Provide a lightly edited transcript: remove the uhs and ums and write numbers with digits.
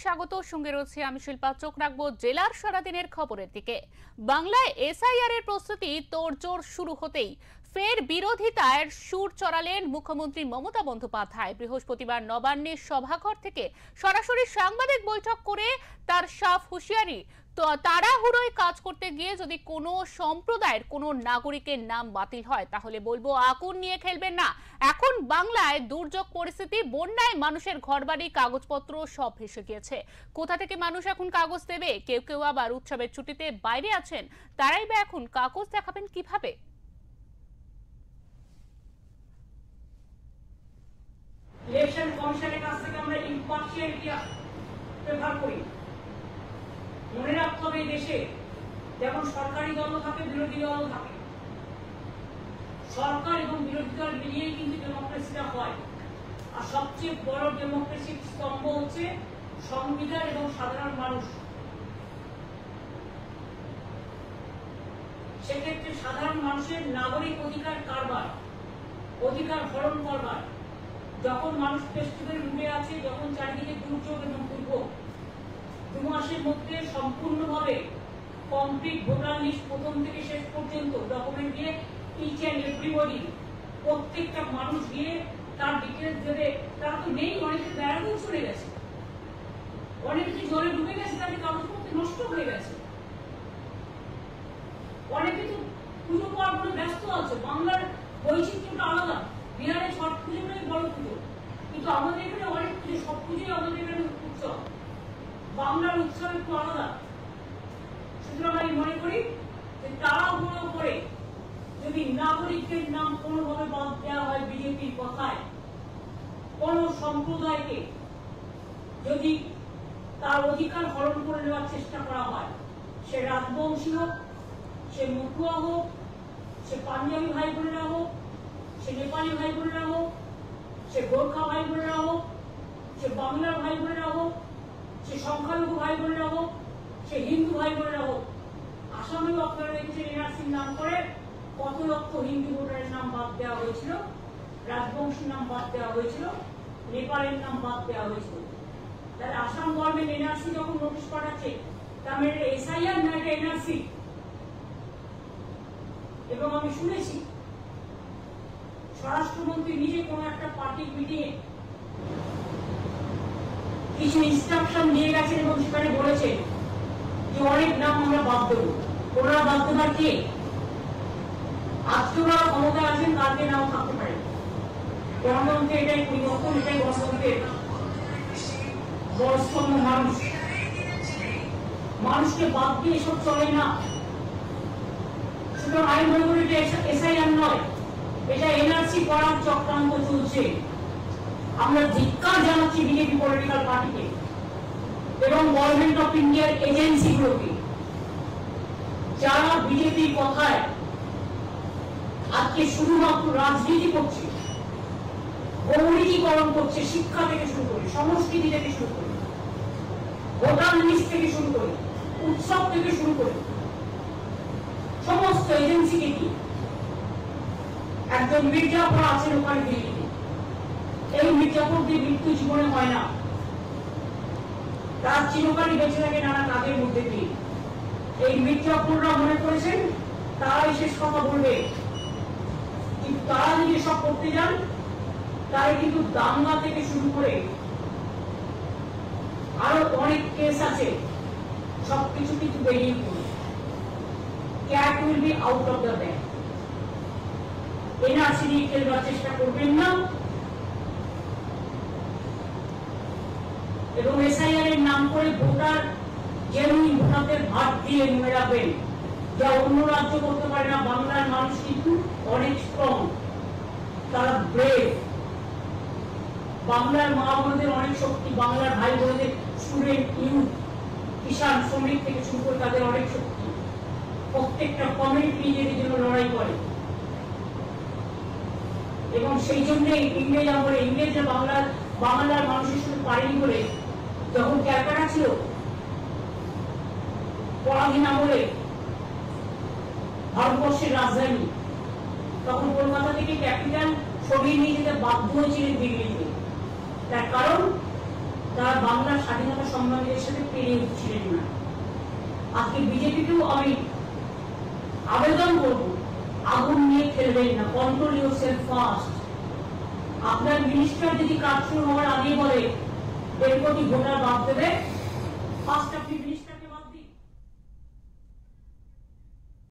স্বাগত। সঙ্গে রয়েছে আমি শিল্পা। চোখ রাখবো জেলার সারাদিনের খবরের দিকে। বাংলায় এসআইআর এর প্রস্তুতি তোড়জোড় শুরু হতেই ফের বিরোধিতার সুর চড়ালেন মুখ্যমন্ত্রী মমতা বন্দ্যোপাধ্যায়। বৃহস্পতিবার নবান্নের সভাঘর থেকে সরাসরি সাংবাদিক বৈঠক করে তার সাফ হুঁশিয়ারি, তাড়াহুড়োয় কাজ করতে গিয়ে যদি কোনো সম্প্রদায়ের কোনো নাগরিকের নাম বাতিল হয় তাহলে বলবো আগুন নিয়ে খেলবেন না। এখন বাংলায় দুর্যোগ পরিস্থিতি, বন্যায় মানুষের ঘরবাড়ি, কাগজপত্র সব ভেসে গিয়েছে। কোথা থেকে মানুষ এখন কাগজ দেবে? কেউ কেউ আবার উৎসবের ছুটিতে বাইরে আছেন, তারাই বা এখন কাগজ দেখাবেন কিভাবে? ইলেকশন কমিশনের কাছ থেকে আমরা ইম্পার্শিয়ালিটি প্রেফার করি। মনে রাখতে হবে দেশে যেমন সরকারি দলও থাকে, বিরোধী দলও থাকে। সরকার এবং বিরোধী দল মিলিয়েই কিন্তু ডেমোক্রেসিটা হয়। আর সবচেয়ে বড় ডেমোক্রেসির স্তম্ভ হচ্ছে সংবিধান এবং সাধারণ মানুষ। সেক্ষেত্রে সাধারণ মানুষের নাগরিক অধিকার কারবার, অধিকার হরণ করবার, যখন মানুষ ফেস্টিভ্যাল মুডে আছে, যখন চারিদিকে দুর্যোগ এবং দুর্ভোগ, 2 মাসের মধ্যে সম্পূর্ণভাবে কমপ্লিট ভোটার লিস্ট প্রথম থেকে শেষ পর্যন্ত ডকুমেন্ট দিয়ে ইচ অ্যান্ড এভরিবডি, প্রত্যেকটা মানুষ গিয়ে তার ডিটেলস দেবে। তারা তো নেই, অনেকে বেড়াতেও চলে গেছে, অনেকে জলে ডুবে গেছে, তাদের কাগজপত্র নষ্ট হয়ে গেছে, অনেকে তো পুজো পার্বণে ব্যস্ত আছে। বাংলার বৈচিত্র্যটা আলাদা। বিহারে ছট পুজোটাই বড় পুজো, কিন্তু আমাদের এখানে অনেক পুজো, সব পুজোই আমাদের এখানে উৎসব। বাংলার উৎসব একটু আলাদা। সুতরাং আমি মনে করি যে তাড়াহুড়ো করে যদি নাগরিকের নাম কোনোভাবে বাদ দেওয়া হয় বিজেপির কথায়, কোন সম্প্রদায়কে যদি তার অধিকার হরণ করে নেওয়ার চেষ্টা করা হয়, সে রাজবংশী হোক, সে মতুয়া হোক, সে পাঞ্জাবি ভাই বোনেরা হোক, সে নেপালি ভাই বোনেরা হোক, সে গোর্খা ভাই বোনেরা হোক, সে বাংলার ভাই বোনেরা হোক, সে সংখ্যালঘু ভাই বোনেরা হোক, সে হিন্দু ভাই বোনেরা হোক। আসামেও আপনারা দেখেছেন এনআরসির নাম করে কত লক্ষ হিন্দু ভোটারের নাম বাদ দেওয়া হয়েছিল, রাজবংশীর নাম বাদ দেওয়া হয়েছিল, নেপালের নাম বাদ দেওয়া হয়েছিল। তাহলে আসাম গভর্নমেন্ট এনআরসি যখন নোটিশ পাঠাচ্ছে, তার মানে এসআইআর না, এটা এনআরসি। এবং আমি শুনেছি স্বরাষ্ট্রমন্ত্রী নিজে কোন একটা পার্টির মিটিংয়ে কিছু ইনস্ট্রাকশন দিয়ে গেছেন এবং সেখানে বলেছেন যে অনেক নাম আমরা বাদ দেবো। ওনারা বাদ দেবার কে? আজকে ওরা ক্ষমতায় আছেন, কালকে নাও থাকতে পারে। গণতন্ত্রে এটাই পরিবর্তন, এটাই গণতন্ত্রের বড়স্তম্ভ মানুষ। মানুষকে বাদ দিয়ে এসব চলে না। সুতরাং আমি মনে করি এটা এসআইআর নয়, এটা এনআরসি করার চক্রান্ত চলছে। আমরা ধিক্কার জানাচ্ছি বিজেপি পলিটিক্যাল পার্টিকে এবং গভর্নমেন্ট অফ ইন্ডিয়ার এজেন্সিগুলোকে, যারা বিজেপির কথায় আজকে শুধুমাত্র রাজনীতি করছে, গৌরীকরণ করছে, শিক্ষা থেকে শুরু করে, সংস্কৃতি থেকে শুরু করে, ভোটার লিস্ট থেকে শুরু করে, উৎসব থেকে শুরু করে সমস্ত এজেন্সিকে কি একজন মির্জাফর আছেন ওখানে দিল্লিতে। এই মির্জাফরদের মৃত্যু জীবনে হয় না, তার চিরকালই বেঁচে থাকে নানা কাজের মধ্যে দিয়ে। এই মির্জাফররা মনে করেছেন তারাই শেষ কথা বলবে, কিন্তু তারা যদি সব করতে যান তাই কিন্তু দাঙ্গা থেকে শুরু করে আরো অনেক কেস আছে, সবকিছু কিন্তু বেরিয়ে পড়বে। Cat will be out of the bag. NRC নিয়ে খেলবার চেষ্টা করবেন না এবং এসআইআর এর নাম করে ভোটার, জেনুইন ভোটারদের ভাট দিয়ে মনে রাখবেন, যা অন্য রাজ্য করতে পারে না। বাংলার মানুষ কিন্তু অনেক স্ট্রং, তারা ব্রেভ। বাংলার মা বোনদের অনেক শক্তি, বাংলার ভাই বোনদের, স্টুডেন্ট, ইউথ, কিষাণ, শ্রমিক থেকে শুরু করে তাদের অনেক শক্তি। প্রত্যেকটা কমিউনিটি নিজেদের জন্য লড়াই করে এবং সেই জন্য ইংরেজ আমলে ইংরেজরা বাংলার মানুষের সাথে পারেনি বলে যখন ক্যালকাটা ছিল পরাধীন আমলে ভারতবর্ষের রাজধানী, তখন কলকাতা থেকে ক্যাপিটাল সরিয়ে নিয়ে যেতে বাধ্য হয়েছিলেন দিল্লিতে। তার কারণ তারা বাংলার স্বাধীনতা সংগ্রামীদের সাথে পেরে উঠছিলেন না। আজকে বিজেপিকেও আমি আবেদন করব, আগুন নিয়ে খেলবেন না, কন্ট্রোল ইউরসেলফ ফার্স্ট। আপনার মিনিস্টার যদি কাজ শুরু হওয়ার আগে বলে 1.5 কোটি ভোটার বাদ দেবে, ফার্স্ট আপনি